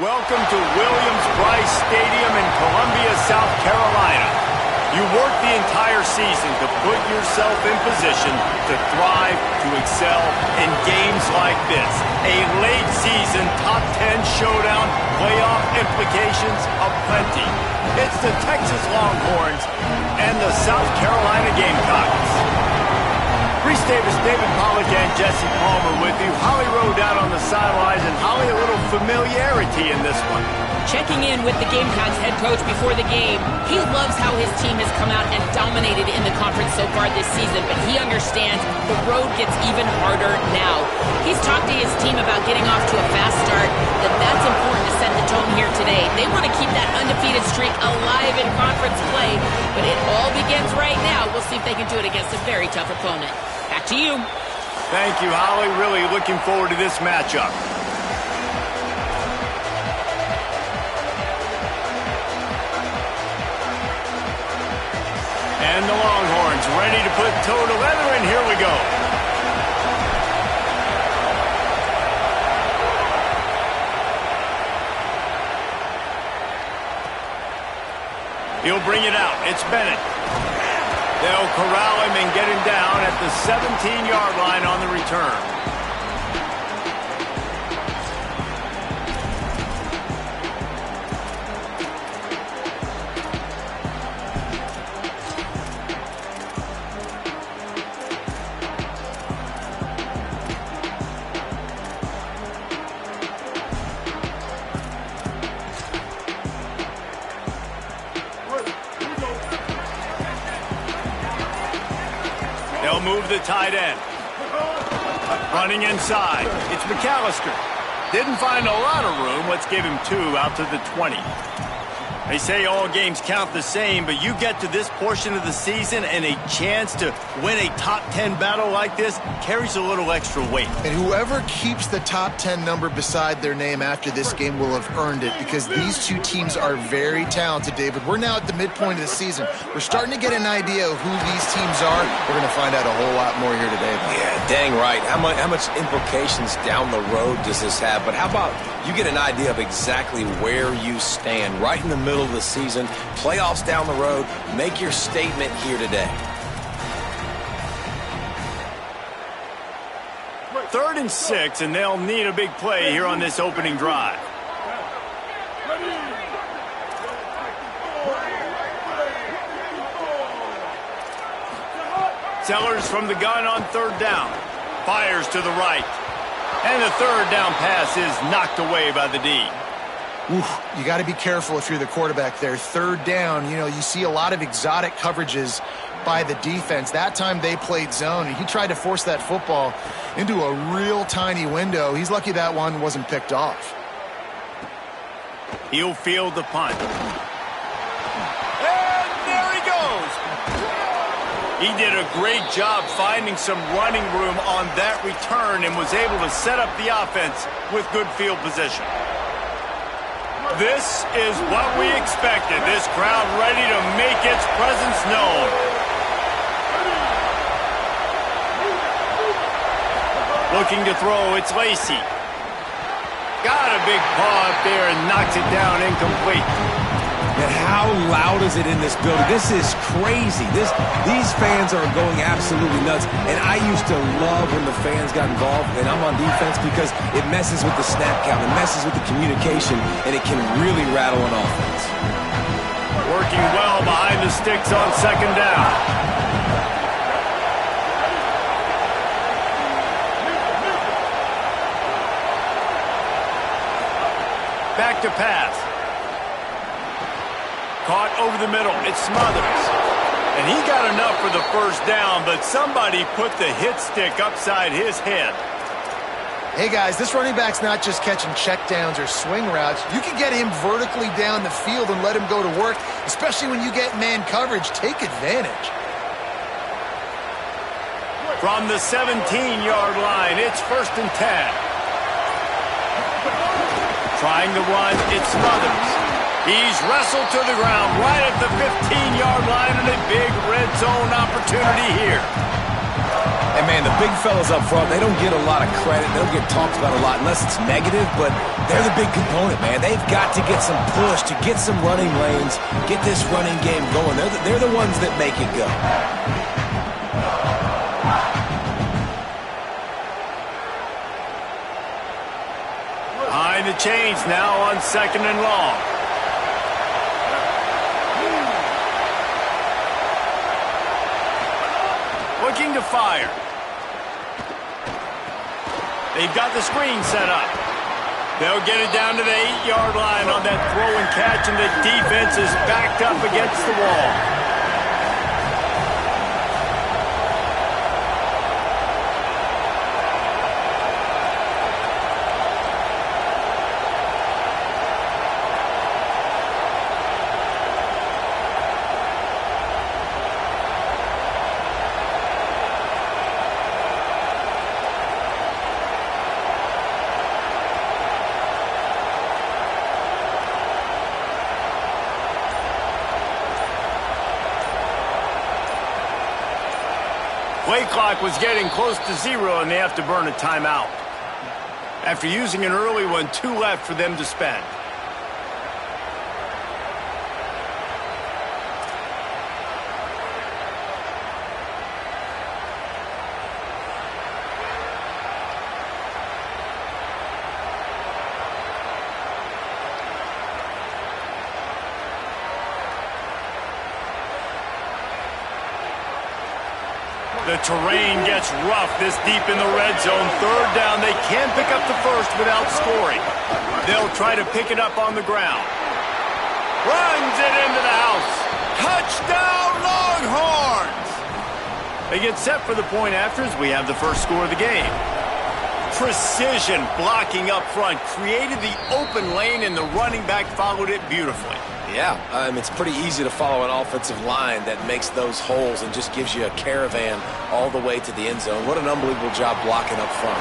Welcome to Williams-Brice Stadium in Columbia, South Carolina. You work the entire season to put yourself in position to thrive, to excel in games like this. A late season top 10 showdown, playoff implications aplenty. It's the Texas Longhorns and the South Carolina Gamecocks. Reese Davis, David Pollack, and Jesse Palmer with you. Holly Rowe down on the sidelines, and Holly, a little familiarity in this one. Checking in with the Gamecocks head coach before the game. He loves how his team has come out and dominated in the conference so far this season, but he understands the road gets even harder now. He's talked to his team about getting off to a fast start, that's important to set the tone here today. They want to keep that undefeated streak alive in conference play, but it all begins right now. We'll see if they can do it against a very tough opponent. Back to you. Thank you, Holly. Really looking forward to this matchup. And the Longhorns ready to put toe to leather, and here we go. He'll bring it out. It's Bennett. They'll corral him and get him down at the 17-yard line on the return. They'll move the tight end. Running inside. It's McAllister. Didn't find a lot of room. Let's give him 2 out to the 20. They say all games count the same, but you get to this portion of the season and a chance to win a top 10 battle like this carries a little extra weight. And whoever keeps the top 10 number beside their name after this game will have earned it, because these two teams are very talented, David. We're now at the midpoint of the season. We're starting to get an idea of who these teams are. We're going to find out a whole lot more here today, though. Yeah, dang right. How much implications down the road does this have? But how about you get an idea of exactly where you stand right in the middle of the season, playoffs down the road, make your statement here today. 3rd and 6, and they'll need a big play here on this opening drive. Sellers from the gun on 3rd down. Fires to the right. And the 3rd down pass is knocked away by the D. Oof, you got to be careful if you're the quarterback there. 3rd down, you see a lot of exotic coverages by the defense. That time they played zone, and he tried to force that football into a real tiny window. He's lucky that one wasn't picked off. He'll field the punt. And there he goes. He did a great job finding some running room on that return and was able to set up the offense with good field position. This is what we expected. This crowd ready to make its presence known. Looking to throw, it's Lacey. Got a big paw up there and knocks it down incomplete. And how loud is it in this building? This is crazy. These fans are going absolutely nuts. And I used to love when the fans got involved, and I'm on defense, because it messes with the snap count, it messes with the communication, and it can really rattle an offense. Working well behind the sticks on 2nd down. Back to pass. Caught over the middle. It's Smothers. And he got enough for the 1st down, but somebody put the hit stick upside his head. Hey, guys, this running back's not just catching checkdowns or swing routes. You can get him vertically down the field and let him go to work, especially when you get man coverage. Take advantage. From the 17-yard line, it's 1st and 10. Trying to run, it's Smothers. He's wrestled to the ground right at the 15-yard line, and a big red zone opportunity here. And, man, the big fellas up front, they don't get a lot of credit. They don't get talked about a lot unless it's negative, but they're the big component, man. They've got to get some push, to get some running lanes, get this running game going. They're the ones that make it go. Behind the chains now on 2nd and long. Looking to fire. They've got the screen set up. They'll get it down to the 8-yard line on that throw and catch, and the defense is backed up against the wall. Play clock was getting close to 0, and they have to burn a timeout. After using an early one, 2 left for them to spend. The terrain gets rough this deep in the red zone. 3rd down, they can pick up the first without scoring. They'll try to pick it up on the ground. Runs it into the house. Touchdown, Longhorns! They get set for the point after as we have the first score of the game. Precision blocking up front created the open lane, and the running back followed it beautifully. Yeah, it's pretty easy to follow an offensive line that makes those holes and just gives you a caravan all the way to the end zone. What an unbelievable job blocking up front.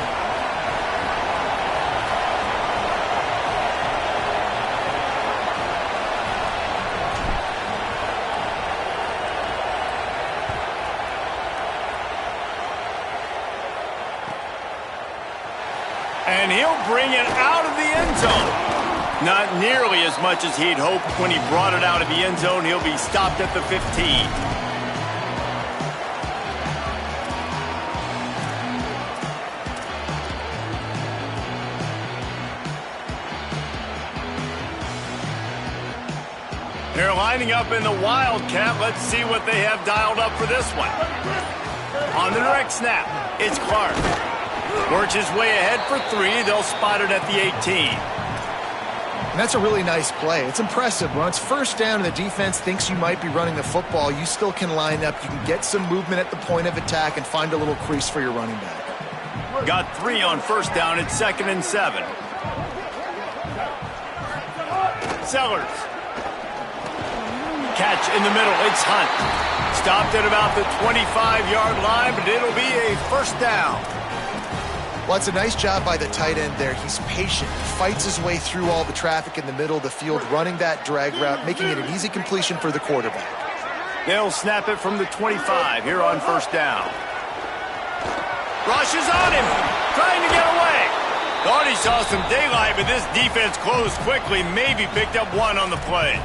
And he'll bring it out of the end zone. Not nearly as much as he'd hoped when he brought it out of the end zone. He'll be stopped at the 15. They're lining up in the Wildcat. Let's see what they have dialed up for this one. On the direct snap, it's Clark. Works his way ahead for 3. They'll spot it at the 18. And that's a really nice play. It's impressive. When it's 1st down and the defense thinks you might be running the football, you still can line up. You can get some movement at the point of attack and find a little crease for your running back. Got 3 on 1st down. It's 2nd and 7. Sellers. Catch in the middle. It's Hunt. Stopped at about the 25-yard line, but it'll be a 1st down. Well, it's a nice job by the tight end there. He's patient. He fights his way through all the traffic in the middle of the field, running that drag route, making it an easy completion for the quarterback. They'll snap it from the 25 here on 1st down. Rush is on him, trying to get away. Thought he saw some daylight, but this defense closed quickly, maybe picked up 1 on the play.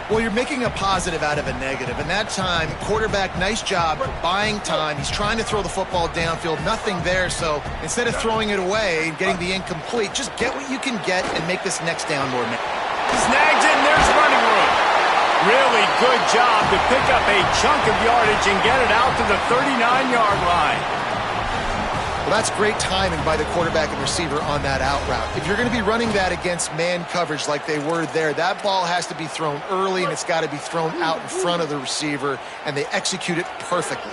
Well, you're making a positive out of a negative. And that time, quarterback, nice job buying time. He's trying to throw the football downfield. Nothing there. So instead of throwing it away and getting the incomplete, just get what you can get and make this next down more. Snags it, and there's running room. Really good job to pick up a chunk of yardage and get it out to the 39-yard line. Well, that's great timing by the quarterback and receiver on that out route. If you're going to be running that against man coverage like they were there, that ball has to be thrown early, and it's got to be thrown out in front of the receiver, and they execute it perfectly.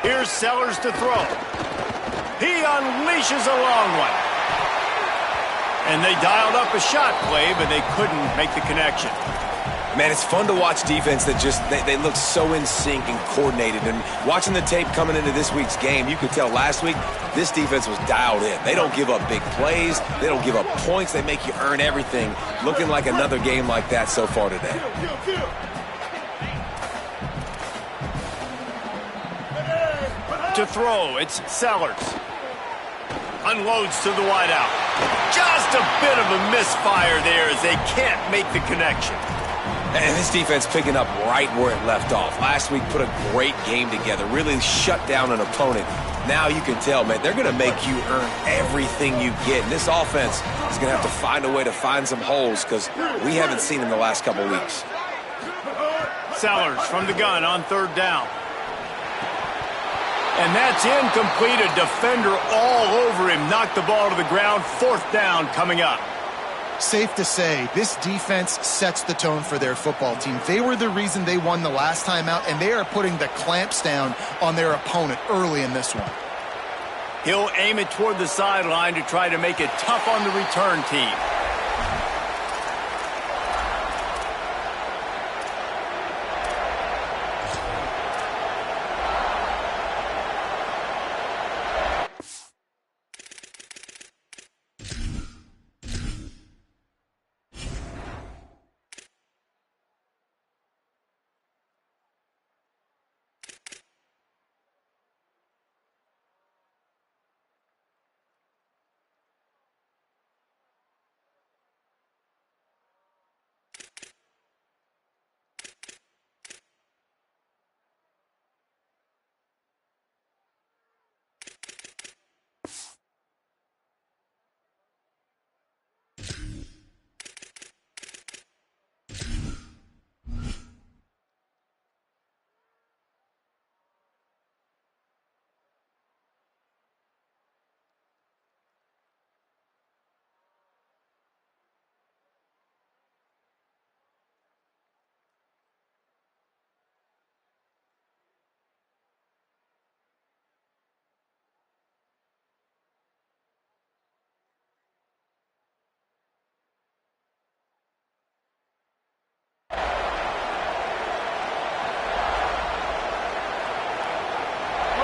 Here's Sellers to throw. He unleashes a long one. And they dialed up a shot play, but they couldn't make the connection. Man, it's fun to watch defense that just, they look so in sync and coordinated. And watching the tape coming into this week's game, you could tell last week this defense was dialed in. They don't give up big plays. They don't give up points. They make you earn everything. Looking like another game like that so far today. To throw, it's Sellers. Unloads to the wideout. Just a bit of a misfire there as they can't make the connection. And this defense picking up right where it left off. Last week put a great game together, really shut down an opponent. Now you can tell, man, they're going to make you earn everything you get. And this offense is going to have to find a way to find some holes because we haven't seen them the last couple weeks. Sellers from the gun on third down. And that's incomplete. A defender all over him. Knocked the ball to the ground. Fourth down coming up. Safe to say, this defense sets the tone for their football team. They were the reason they won the last time out, and they are putting the clamps down on their opponent early in this one. He'll aim it toward the sideline to try to make it tough on the return team.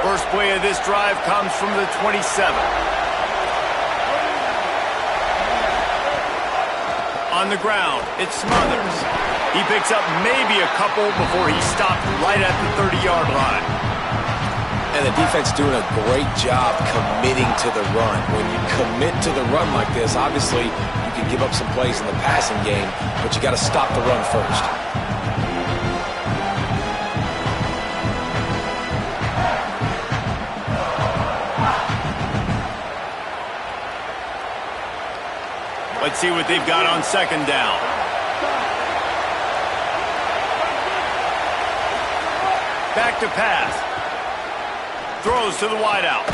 First play of this drive comes from the 27. On the ground, it's Smothers. He picks up maybe a couple before he stopped right at the 30-yard line. And the defense doing a great job committing to the run. When you commit to the run like this, obviously you can give up some plays in the passing game, but you got to stop the run first. Let's see what they've got on second down. Back to pass. Throws to the wideout.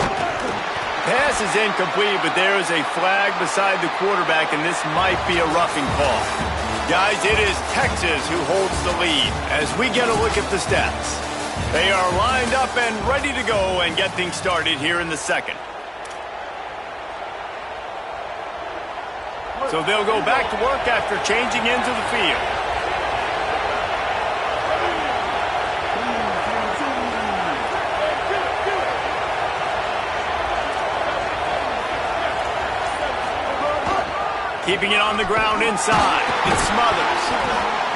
Pass is incomplete, but there is a flag beside the quarterback, and this might be a roughing call. Guys, it is Texas who holds the lead as we get a look at the stats. They are lined up and ready to go and get things started here in the second. So they'll go back to work after changing into the field. Keeping it on the ground inside. It's Smothers.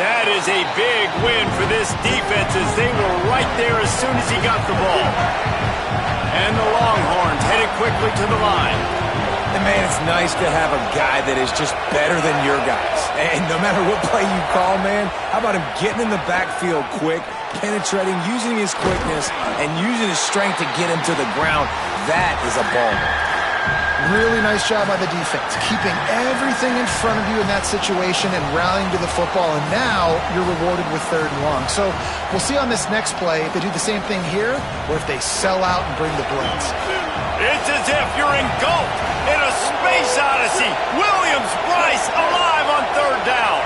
That is a big win for this defense as they were right there as soon as he got the ball. And the Longhorns headed quickly to the line. And, man, it's nice to have a guy that is just better than your guys. And no matter what play you call, man, how about him getting in the backfield quick, penetrating, using his quickness, and using his strength to get him to the ground? That is a baller. Really nice job by the defense, keeping everything in front of you in that situation and rallying to the football, and now you're rewarded with third and long. So we'll see on this next play if they do the same thing here or if they sell out and bring the blitz. It's as if you're engulfed in a space odyssey. Williams-Brice alive on third down.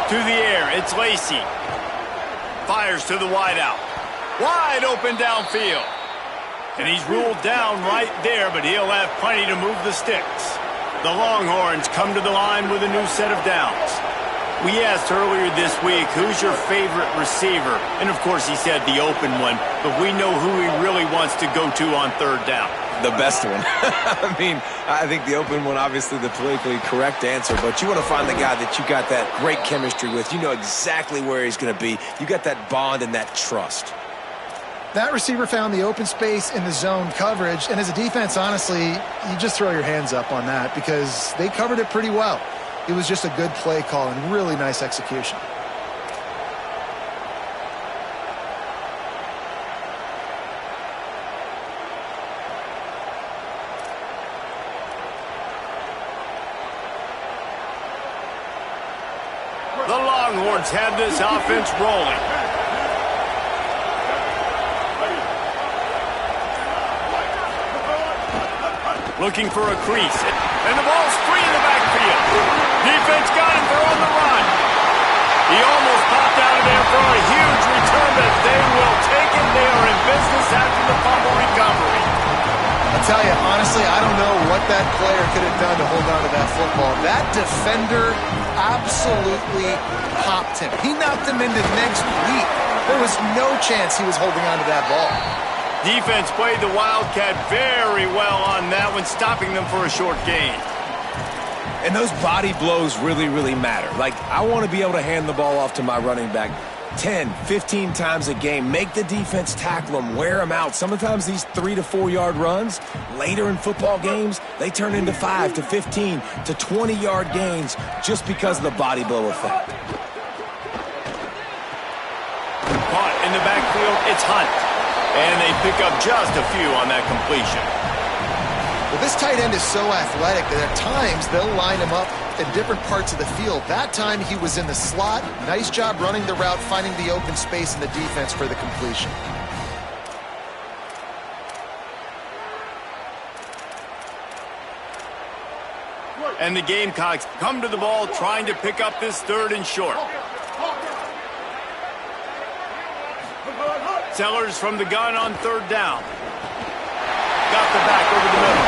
To the air, it's Lacey. Fires to the wideout. Wide open downfield. And he's ruled down right there, but he'll have plenty to move the sticks. The Longhorns come to the line with a new set of downs. We asked earlier this week, who's your favorite receiver? And, of course, he said the open one, but we know who he really wants to go to on third down. The best one. I mean, I think the open one, obviously the politically correct answer, but you want to find the guy that you got that great chemistry with. You know exactly where he's going to be. You got that bond and that trust. That receiver found the open space in the zone coverage, and as a defense, honestly, you just throw your hands up on that because they covered it pretty well. It was just a good play call and really nice execution. The Longhorns have this offense rolling. Looking for a crease. And the ball's free in the backfield. Defense got him. They're on the run. He almost popped out of there for a huge return, but they will take it. They are in business after the fumble recovery. I'll tell you, honestly, I don't know what that player could have done to hold on to that football. That defender absolutely popped him. He knocked him into next week. There was no chance he was holding on to that ball. Defense played the Wildcat very well on that one, stopping them for a short gain. And those body blows really, really matter. Like, I want to be able to hand the ball off to my running back 10, 15 times a game. Make the defense tackle them, wear them out. Sometimes these 3 to 4 yard runs, later in football games, they turn into 5 to 15 to 20 yard gains just because of the body blow effect. Caught in the backfield, it's Hunt. And they pick up just a few on that completion. Well, this tight end is so athletic that at times they'll line him up in different parts of the field. That time he was in the slot. Nice job running the route, finding the open space in the defense for the completion. And the Gamecocks come to the ball trying to pick up this 3rd and short. Sellers from the gun on 3rd down. Got the back over the middle.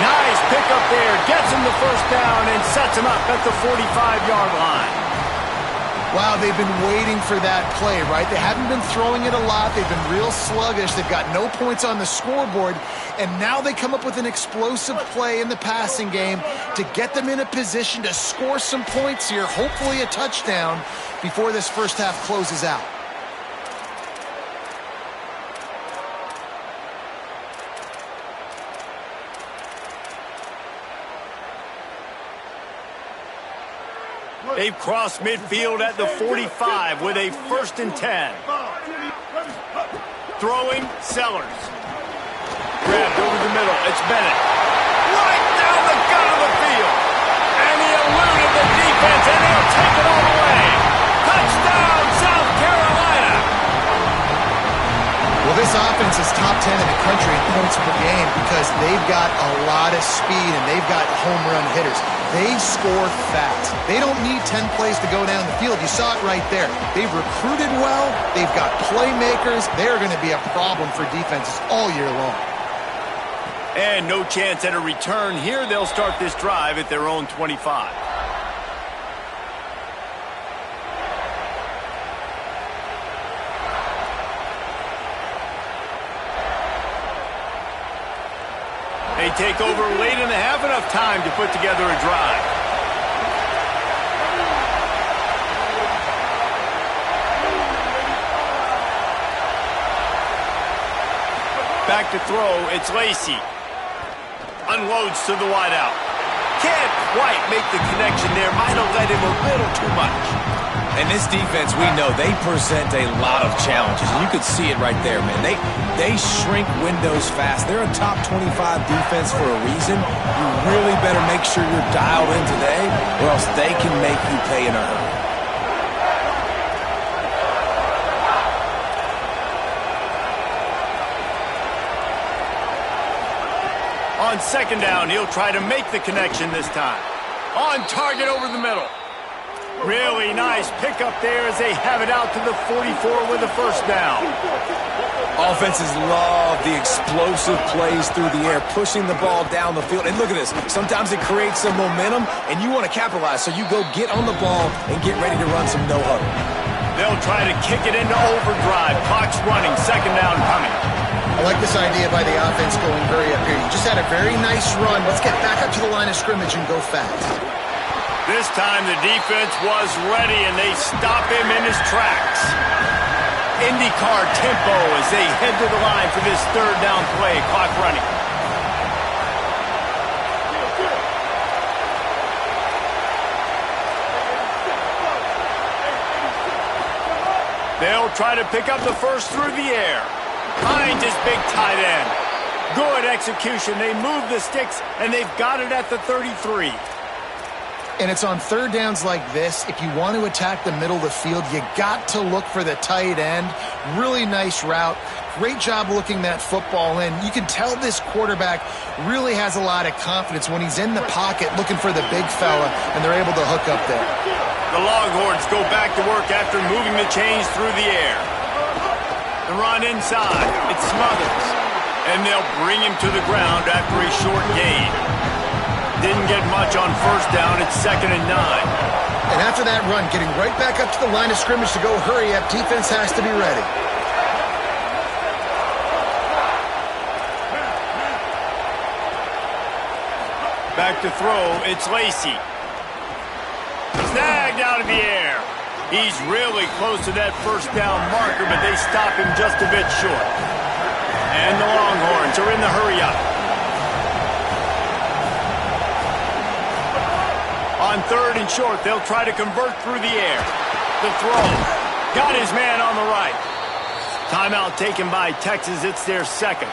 Nice pickup there. Gets him the 1st down and sets him up at the 45-yard line. Wow, they've been waiting for that play, right? They haven't been throwing it a lot. They've been real sluggish. They've got no points on the scoreboard. And now they come up with an explosive play in the passing game to get them in a position to score some points here, hopefully a touchdown, before this first half closes out. They've crossed midfield at the 45 with a 1st and 10. Throwing, Sellers. Grabbed over the middle. It's Bennett. Right down the gut of the field. And he eluded the defense, and they'll take it all the way. Touchdown, South Carolina. Well, this offense is top 10 in the country in points per game because they've got a lot of speed and they've got home run hitters. They score fast. They don't need 10 plays to go down the field. You saw it right there. They've recruited well. They've got playmakers. They're going to be a problem for defenses all year long. And no chance at a return here. They'll start this drive at their own 25. They take over late in the half, enough time to put together a drive. Back to throw, it's Lacey. Unloads to the wideout. Can't quite make the connection there. Might have led him a little too much. And this defense, we know, they present a lot of challenges. And you could see it right there, man. They shrink windows fast. They're a top 25 defense for a reason. You really better make sure you're dialed in today, or else they can make you pay in a hurry. On 2nd down, he'll try to make the connection this time. On target over the middle. Really nice pickup there as they have it out to the 44 with a 1st down. Offenses love the explosive plays through the air, pushing the ball down the field. And look at this. Sometimes it creates some momentum, and you want to capitalize. So you go get on the ball and get ready to run some no-huddle. They'll try to kick it into overdrive. Clock's running. 2nd down coming. I like this idea by the offense going hurry up here. You just had a very nice run. Let's get back up to the line of scrimmage and go fast. This time the defense was ready, and they stop him in his tracks. IndyCar tempo as they head to the line for this third down play. Clock running. They'll try to pick up the first through the air. Finds his big tight end. Good execution. They move the sticks, and they've got it at the 33. And it's on third downs like this. If you want to attack the middle of the field, you got to look for the tight end. Really nice route. Great job looking that football in. You can tell this quarterback really has a lot of confidence when he's in the pocket looking for the big fella, and they're able to hook up there. The Longhorns go back to work after moving the chains through the air. The run inside. It smothers. And they'll bring him to the ground after a short gain. Didn't get much on first down. It's 2nd and 9. And after that run, getting right back up to the line of scrimmage to go hurry up, defense has to be ready. Back to throw. It's Lacey. Snagged out of the air. He's really close to that first down marker, but they stop him just a bit short. And the Longhorns are in the hurry up. On 3rd and short, they'll try to convert through the air. The throw. Got his man on the right. Timeout taken by Texas. It's their 2nd.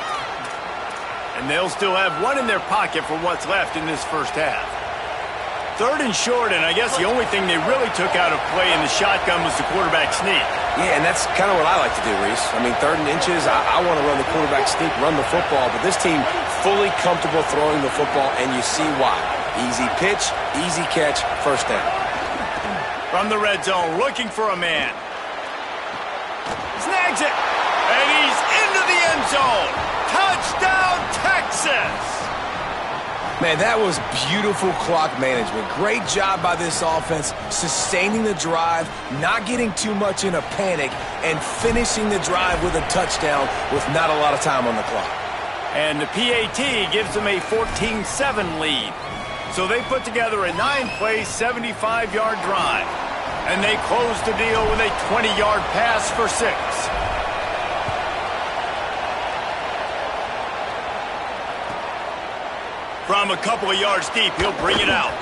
And they'll still have one in their pocket for what's left in this first half. 3rd and short, and I guess the only thing they really took out of play in the shotgun was the quarterback sneak. Yeah, and that's kind of what I like to do, Reese. I mean, 3rd and inches, I want to run the quarterback sneak, run the football, but this team fully comfortable throwing the football, and you see why. Easy pitch, easy catch, first down. From the red zone, looking for a man. Snags it, and he's into the end zone. Touchdown, Texas! Man, that was beautiful clock management. Great job by this offense, sustaining the drive, not getting too much in a panic, and finishing the drive with a touchdown with not a lot of time on the clock. And the PAT gives them a 14-7 lead. So they put together a 9-play, 75-yard drive. And they close the deal with a 20-yard pass for 6. From a couple of yards deep, he'll bring it out.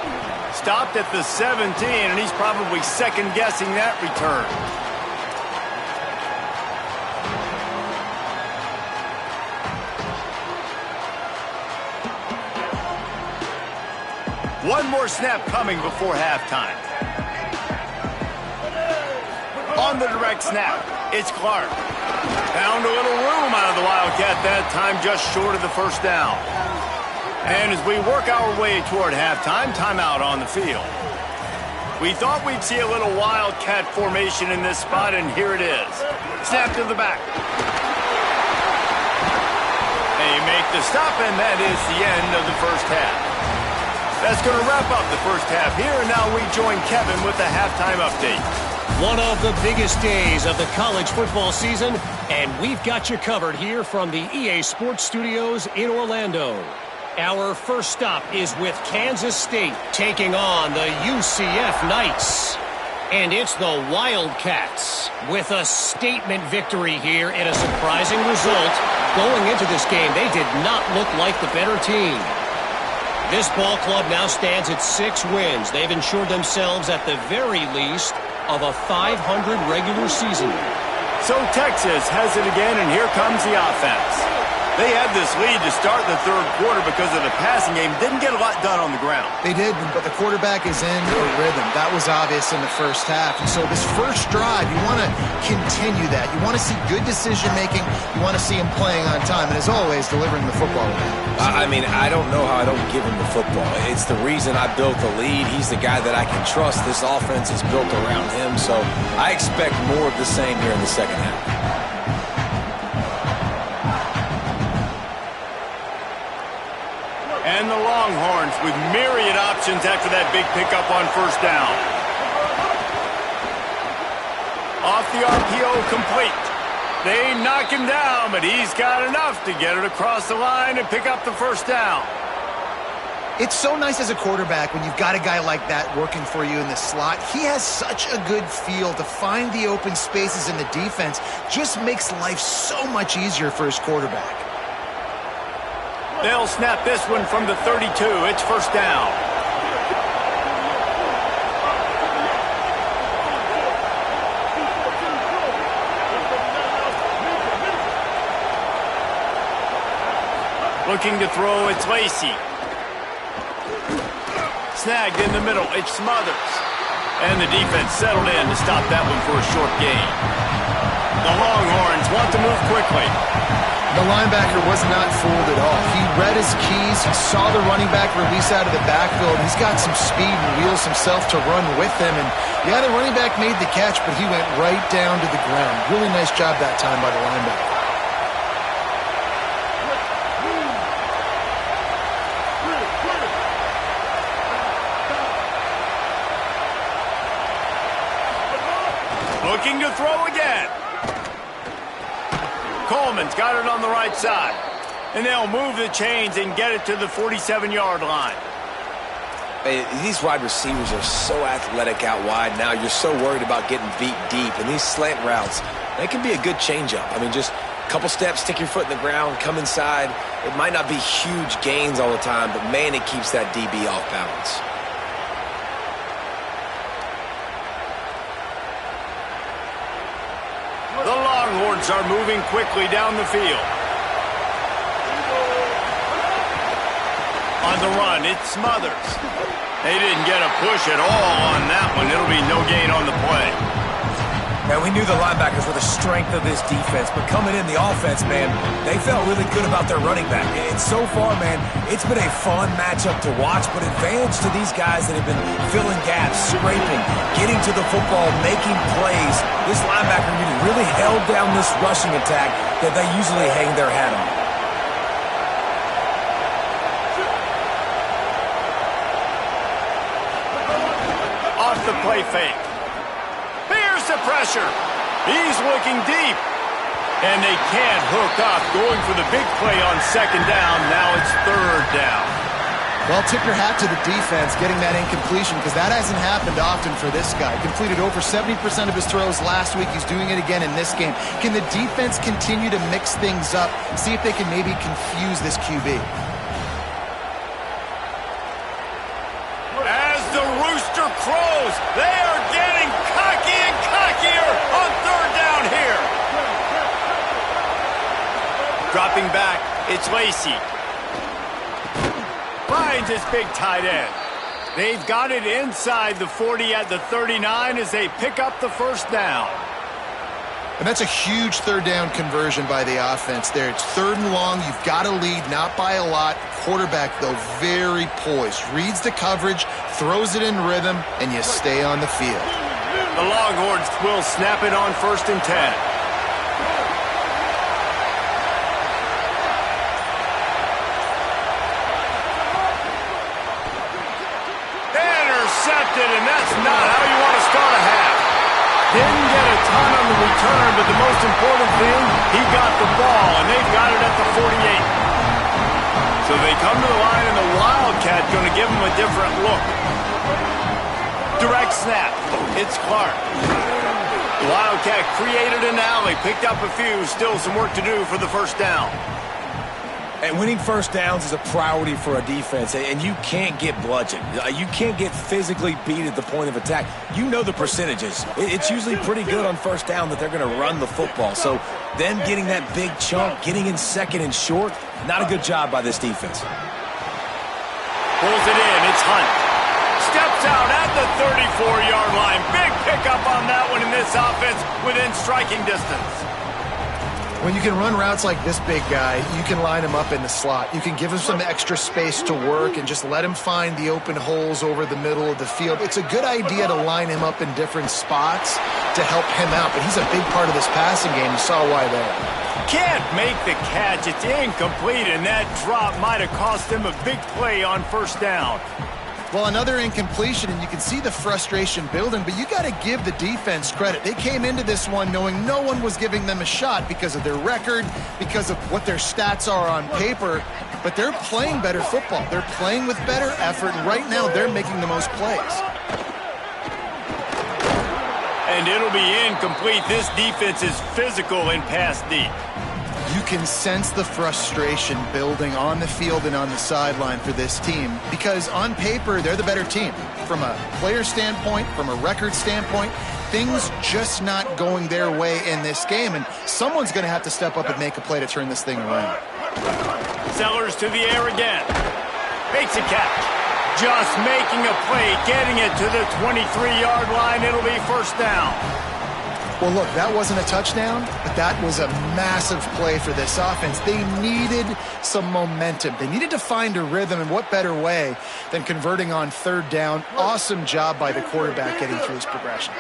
Stopped at the 17, and he's probably second-guessing that return. One more snap coming before halftime. On the direct snap, it's Clark. Found a little room out of the Wildcat that time, just short of the first down. And as we work our way toward halftime, timeout on the field. We thought we'd see a little Wildcat formation in this spot, and here it is. Snap to the back. They make the stop, and that is the end of the first half. That's going to wrap up the first half here, and now we join Kevin with the halftime update. One of the biggest days of the college football season, and we've got you covered here from the EA Sports Studios in Orlando. Our first stop is with Kansas State taking on the UCF Knights. And it's the Wildcats with a statement victory here and a surprising result. Going into this game, they did not look like the better team. This ball club now stands at 6 wins. They've ensured themselves at the very least of a 500 regular season. So Texas has it again, and here comes the offense. They had this lead to start the third quarter because of the passing game. Didn't get a lot done on the ground. They did, but the quarterback is in a rhythm. That was obvious in the first half. And so this first drive, you want to continue that. You want to see good decision-making. You want to see him playing on time. And as always, delivering the football. I mean, I don't know how I don't give him the football. It's the reason I built the lead. He's the guy that I can trust. This offense is built around him. So I expect more of the same here in the second half. And the Longhorns with myriad options after that big pickup on first down. Off the RPO, complete. They knock him down, but he's got enough to get it across the line and pick up the first down. It's so nice as a quarterback when you've got a guy like that working for you in the slot. He has such a good feel to find the open spaces in the defense. Just makes life so much easier for his quarterback. They'll snap this one from the 32. It's first down. Looking to throw, it's Lacy. Snagged in the middle, it's Smothers. And the defense settled in to stop that one for a short gain. The Longhorns want to move quickly. The linebacker was not fooled at all. He read his keys, he saw the running back release out of the backfield. He's got some speed and wheels himself to run with them. And yeah, the running back made the catch, but he went right down to the ground. Really nice job that time by the linebacker. Looking to throw again. Coleman's got it on the right side. And they'll move the chains and get it to the 47-yard line. Hey, these wide receivers are so athletic out wide now. You're so worried about getting beat deep. And these slant routes, they can be a good changeup. I mean, just a couple steps, stick your foot in the ground, come inside. It might not be huge gains all the time, but, man, it keeps that DB off balance. The Longhorns are moving quickly down the field. On the run, it's Smothers. They didn't get a push at all on that one. It'll be no gain on the play. And we knew the linebackers were the strength of this defense, but coming in the offense, man, they felt really good about their running back. And so far, man, it's been a fun matchup to watch, but advantage to these guys that have been filling gaps, scraping, getting to the football, making plays. This linebacker unit really held down this rushing attack that they usually hang their hat on. Off the play fake. Here's the pressure. He's looking deep. And they can't hook up. Going for the big play on second down. Now it's third down. Well, tip your hat to the defense getting that incompletion because that hasn't happened often for this guy. Completed over 70% of his throws last week. He's doing it again in this game. Can the defense continue to mix things up? See if they can maybe confuse this QB. As the rooster crows, they are getting cocky and cockier on third down here. Dropping back, it's Lacy. Finds his big tight end. They've got it inside the 40 at the 39 as they pick up the first down. And that's a huge third down conversion by the offense there. It's third and long. You've got to lead, not by a lot. Quarterback, though, very poised. Reads the coverage, throws it in rhythm, and you stay on the field. The Longhorns will snap it on 1st and 10. Intercepted, and that's not how you want to start a half. Didn't get a ton on the return, but the most important thing, he got the ball, and they've got it at the 48. So they come to the line, and the Wildcat going to give them a different look. Direct snap. It's Clark. The Wildcat created an alley, picked up a few, still some work to do for the first down. And winning first downs is a priority for a defense, and you can't get bludgeoned. You can't get physically beat at the point of attack. You know the percentages. It's usually pretty good on first down that they're going to run the football. So them getting that big chunk, getting in second and short, not a good job by this defense. Pulls it in. It's Hunt. Steps out at the 34-yard line. Big pickup on that one in this offense within striking distance. When you can run routes like this big guy, you can line him up in the slot. You can give him some extra space to work and just let him find the open holes over the middle of the field. It's a good idea to line him up in different spots to help him out, but he's a big part of this passing game. You saw why there. Can't make the catch. It's incomplete, and that drop might have cost him a big play on first down. Well, another incompletion, and you can see the frustration building, but you got to give the defense credit. They came into this one knowing no one was giving them a shot because of their record, because of what their stats are on paper, but they're playing better football. They're playing with better effort, and right now they're making the most plays. And it'll be incomplete. This defense is physical and pass deep. You can sense the frustration building on the field and on the sideline for this team because on paper, they're the better team. From a player standpoint, from a record standpoint, things just not going their way in this game, and someone's going to have to step up and make a play to turn this thing around. Sellers to the air again. Makes a catch. Just making a play, getting it to the 23-yard line. It'll be first down. Well, look, that wasn't a touchdown, but that was a massive play for this offense. They needed some momentum. They needed to find a rhythm, and what better way than converting on third down. Awesome job by the quarterback getting through his progression.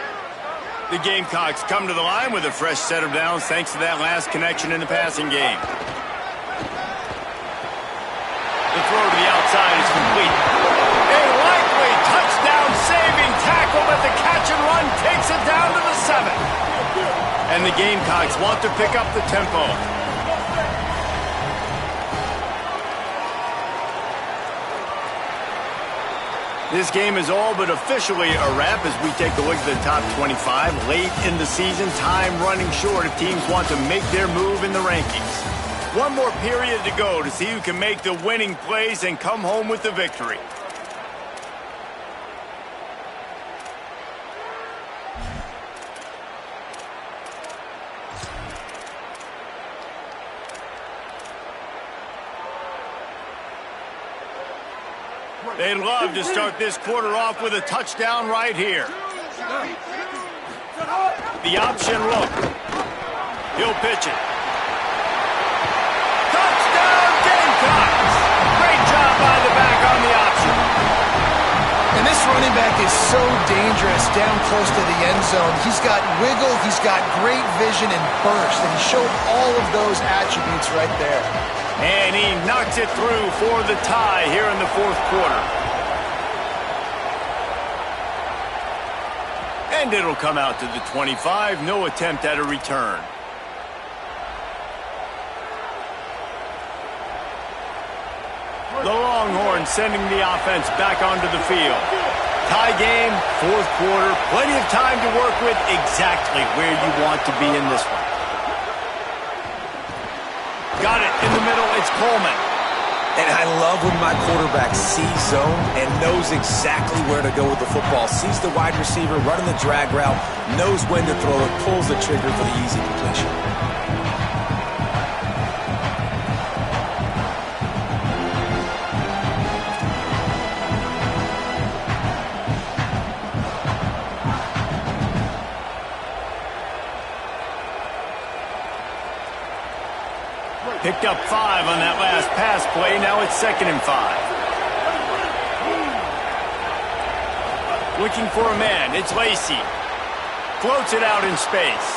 The Gamecocks come to the line with a fresh set of downs thanks to that last connection in the passing game. The throw to the outside is complete. A likely touchdown-saving tackle, but the catch and run takes it down to the 7. And the Gamecocks want to pick up the tempo. This game is all but officially a wrap as we take a look at the top 25. Late in the season, time running short if teams want to make their move in the rankings. One more period to go to see who can make the winning plays and come home with the victory. They'd love to start this quarter off with a touchdown right here. The option look. He'll pitch it. Touchdown Gamecocks! Great job by the back on the option. And this running back is so dangerous down close to the end zone. He's got wiggle, he's got great vision and burst, and he showed all of those attributes right there. And he knocks it through for the tie here in the fourth quarter. And it'll come out to the 25. No attempt at a return. The Longhorns sending the offense back onto the field. Tie game, fourth quarter. Plenty of time to work with, exactly where you want to be in this one. Got it in the middle, it's Coleman. And I love when my quarterback sees zone and knows exactly where to go with the football. Sees the wide receiver running the drag route, knows when to throw it, pulls the trigger for the easy completion. Picked up 5 on that last pass play. Now it's 2nd and 5. Looking for a man. It's Lacey. Floats it out in space.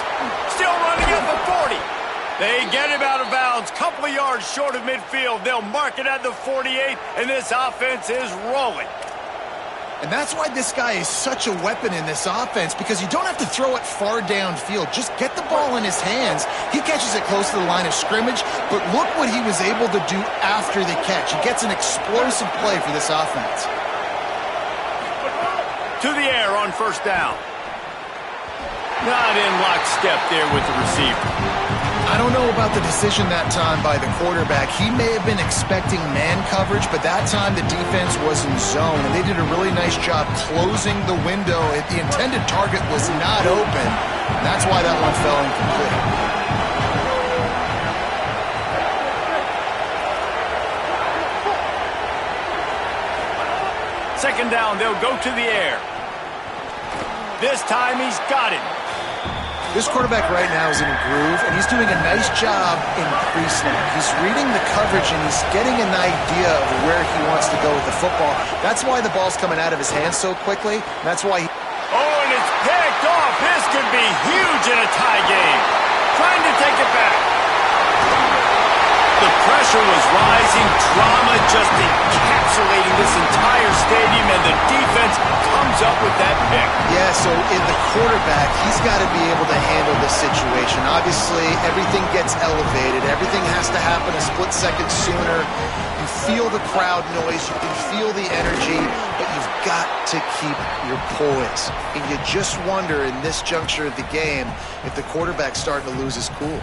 Still running at the 40. They get him out of bounds. Couple of yards short of midfield. They'll mark it at the 48, and this offense is rolling. And that's why this guy is such a weapon in this offense, because you don't have to throw it far downfield. Just get the ball in his hands. He catches it close to the line of scrimmage, but look what he was able to do after the catch. He gets an explosive play for this offense. To the air on first down. Not in lockstep there with the receiver. I don't know about the decision that time by the quarterback. He may have been expecting man coverage, but that time the defense was in zone, and they did a really nice job closing the window. The intended target was not open, and that's why that one fell incomplete. Second down, they'll go to the air. This time he's got it. This quarterback right now is in a groove, and he's doing a nice job in pre-snap. He's reading the coverage, and he's getting an idea of where he wants to go with the football. That's why the ball's coming out of his hands so quickly. That's why he... Oh, and it's picked off. This could be huge in a tie game. Trying to take it back. The pressure was rising, drama just encapsulating this entire stadium, and the defense comes up with that pick. Yeah, so in the quarterback, he's got to be able to handle this situation. Obviously, everything gets elevated. Everything has to happen a split second sooner. You feel the crowd noise. You can feel the energy, but you've got to keep your poise. And you just wonder in this juncture of the game if the quarterback's starting to lose his cool.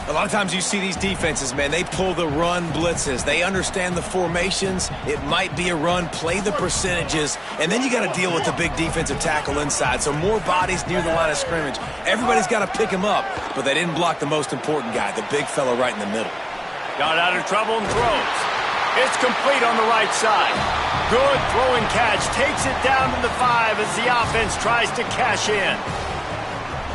A lot of times you see these defenses, man, they pull the run blitzes. They understand the formations. It might be a run, play the percentages, and then you got to deal with the big defensive tackle inside. So more bodies near the line of scrimmage. Everybody's got to pick him up, but they didn't block the most important guy, the big fella right in the middle. Got out of trouble and throws. It's complete on the right side. Good throwing catch. Takes it down to the 5 as the offense tries to cash in.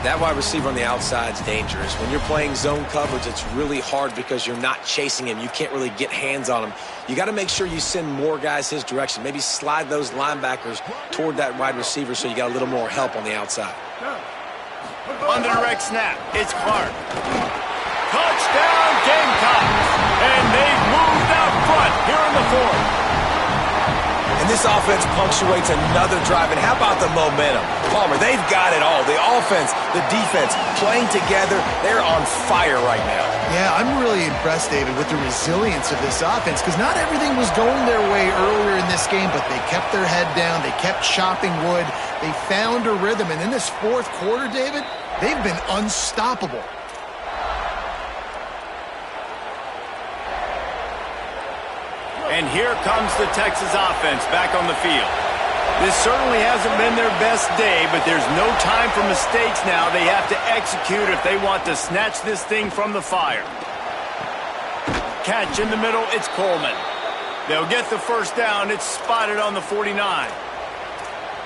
That wide receiver on the outside is dangerous. When you're playing zone coverage, it's really hard because you're not chasing him. You can't really get hands on him. You got to make sure you send more guys his direction. Maybe slide those linebackers toward that wide receiver so you got a little more help on the outside. On the direct snap, it's Clark. Touchdown Gamecocks! And they've moved out front here in the 4th. And this offense punctuates another drive. And how about the momentum? Palmer, they've got it all. The offense, the defense, playing together. They're on fire right now. Yeah, I'm really impressed, David, with the resilience of this offense because not everything was going their way earlier in this game, but they kept their head down. They kept chopping wood. They found a rhythm. And in this 4th quarter, David, they've been unstoppable. And here comes the Texas offense back on the field. This certainly hasn't been their best day, but there's no time for mistakes now. They have to execute if they want to snatch this thing from the fire. Catch in the middle, it's Coleman. They'll get the first down. It's spotted on the 49.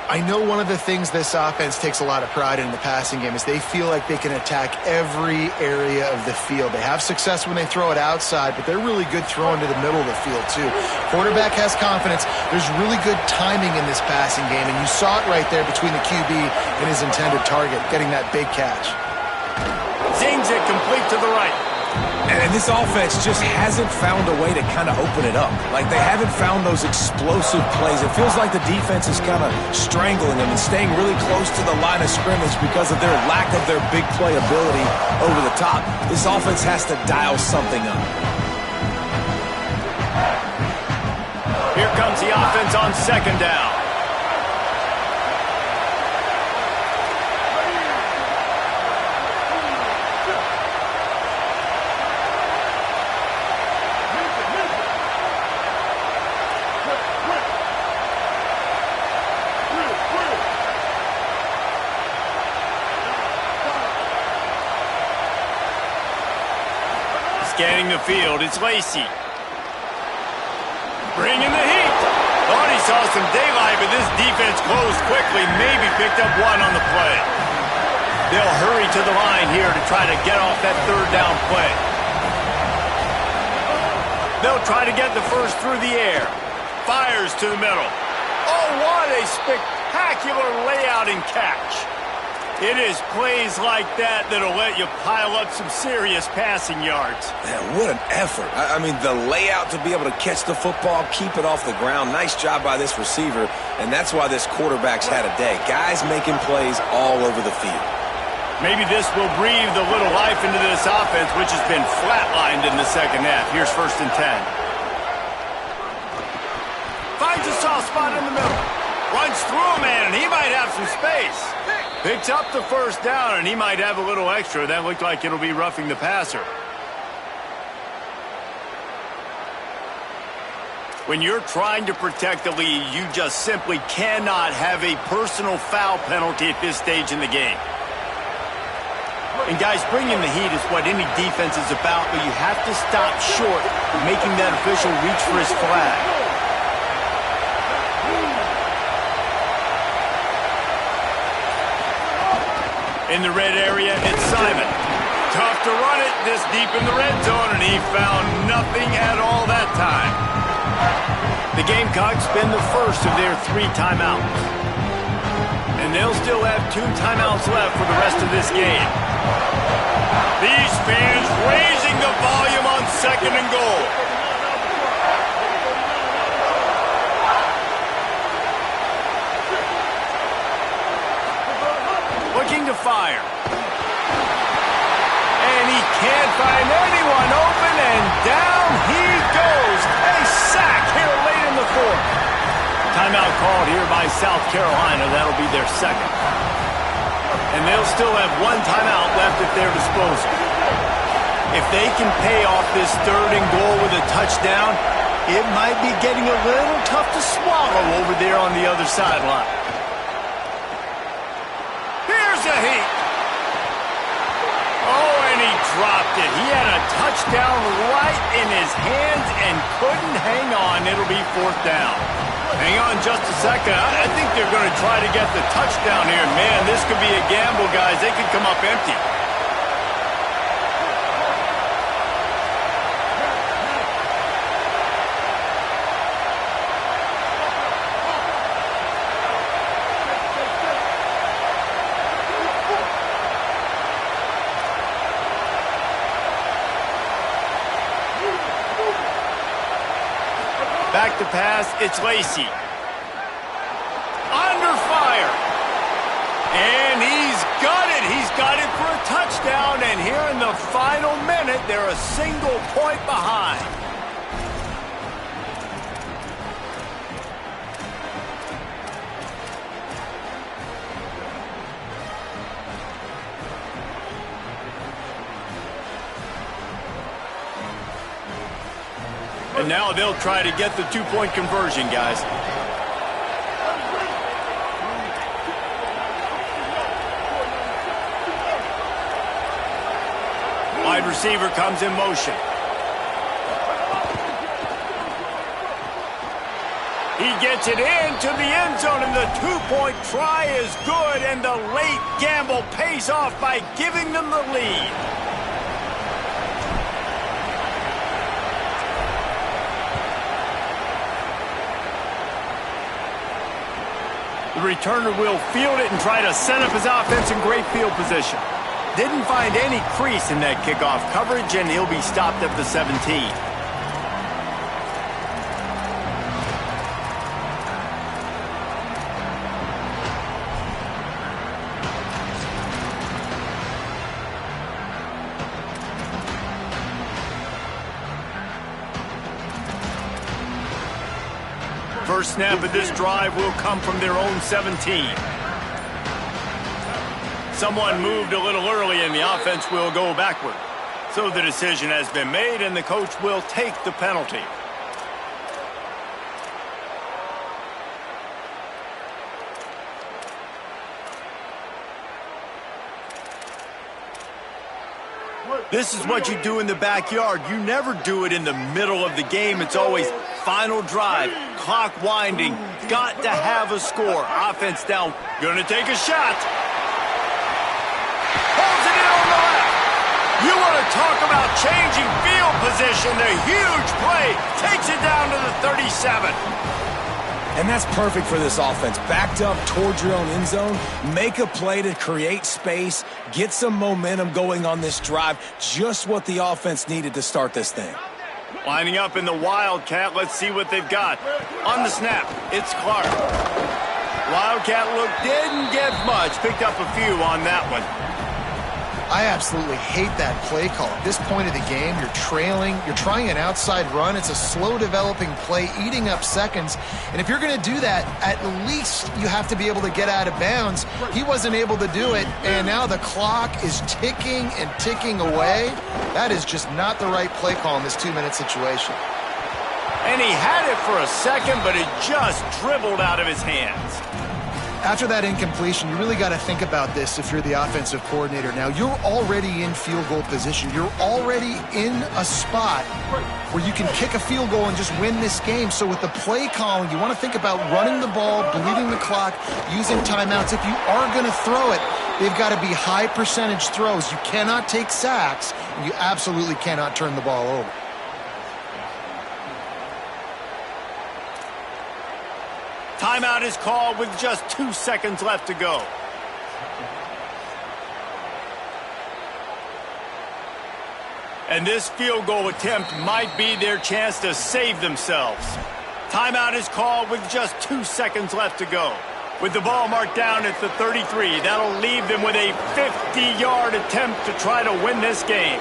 I know one of the things this offense takes a lot of pride in the passing game is they feel like they can attack every area of the field. They have success when they throw it outside, but they're really good throwing to the middle of the field too. Quarterback has confidence. There's really good timing in this passing game, and you saw it right there between the QB and his intended target, getting that big catch. Zings it complete to the right. And this offense just hasn't found a way to kind of open it up. Like they haven't found those explosive plays. It feels like the defense is kind of strangling them and staying really close to the line of scrimmage because of their lack of their big play ability over the top. This offense has to dial something up. Here comes the offense on 2nd down. Scanning the field, it's Lacey. Bringing the heat. Thought he saw some daylight, but this defense closed quickly, maybe picked up one on the play. They'll hurry to the line here to try to get off that 3rd down play. They'll try to get the first through the air. Fires to the middle. Oh, what a spectacular layout and catch. It is plays like that that'll let you pile up some serious passing yards. Man, what an effort. I mean, the layout to be able to catch the football, keep it off the ground. Nice job by this receiver, and that's why this quarterback's had a day. Guys making plays all over the field. Maybe this will breathe a little life into this offense, which has been flatlined in the 2nd half. Here's 1st and 10. Finds a soft spot in the middle. Runs through a man, and he might have some space. Picks up the first down, and he might have a little extra. That looked like it'll be roughing the passer. When you're trying to protect the lead, you just simply cannot have a personal foul penalty at this stage in the game. And guys, bringing the heat is what any defense is about, but you have to stop short of making that official reach for his flag. In the red area, it's Simon. Tough to run it this deep in the red zone, and he found nothing at all that time. The Gamecocks spend the first of their 3 timeouts. And they'll still have 2 timeouts left for the rest of this game. These fans raising the volume on 2nd and goal. Looking to fire. And he can't find anyone open, and down he goes. A sack here late in the 4th. Timeout called here by South Carolina. That'll be their 2nd. And they'll still have 1 timeout left at their disposal. If they can pay off this 3rd and goal with a touchdown, it might be getting a little tough to swallow over there on the other sideline. Here's a heat. Oh, and he dropped it. He had a touchdown right in his hands and couldn't hang on. It'll be 4th down. Hang on just a second. I think they're going to try to get the touchdown here. Man, this could be a gamble, guys. They could come up empty. Back to pass, it's Lacey. Under fire. And he's got it. He's got it for a touchdown. And here in the final minute, they're a single point behind. And now they'll try to get the 2-point conversion, guys. Wide receiver comes in motion. He gets it into the end zone, and the 2-point try is good, and the late gamble pays off by giving them the lead. The returner will field it and try to set up his offense in great field position. Didn't find any crease in that kickoff coverage, and he'll be stopped at the 17. First snap of this drive will come from their own 17. Someone moved a little early and the offense will go backward. So the decision has been made and the coach will take the penalty. This is what you do in the backyard. You never do it in the middle of the game. It's always final drive, clock winding, got to have a score. Offense down, gonna take a shot. Holds it in on the left. You want to talk about changing field position. The huge play takes it down to the 37. And that's perfect for this offense. Backed up towards your own end zone, make a play to create space, get some momentum going on this drive. Just what the offense needed to start this thing. Lining up in the Wildcat, let's see what they've got. On the snap, it's Clark. Wildcat look didn't get much, picked up a few on that one. I absolutely hate that play call. At this point of the game, you're trailing, you're trying an outside run. It's a slow developing play, eating up seconds. And if you're going to do that, at least you have to be able to get out of bounds. He wasn't able to do it, and now the clock is ticking and ticking away. That is just not the right play call in this 2-minute situation. And he had it for a second, but it just dribbled out of his hands. After that incompletion, you really got to think about this if you're the offensive coordinator. Now, you're already in field goal position. You're already in a spot where you can kick a field goal and just win this game. So with the play calling, you want to think about running the ball, bleeding the clock, using timeouts. If you are going to throw it, they've got to be high percentage throws. You cannot take sacks, and you absolutely cannot turn the ball over. Timeout is called with just 2 seconds left to go. And this field goal attempt might be their chance to save themselves. Timeout is called with just 2 seconds left to go. With the ball marked down at the 33, that'll leave them with a 50-yard attempt to try to win this game.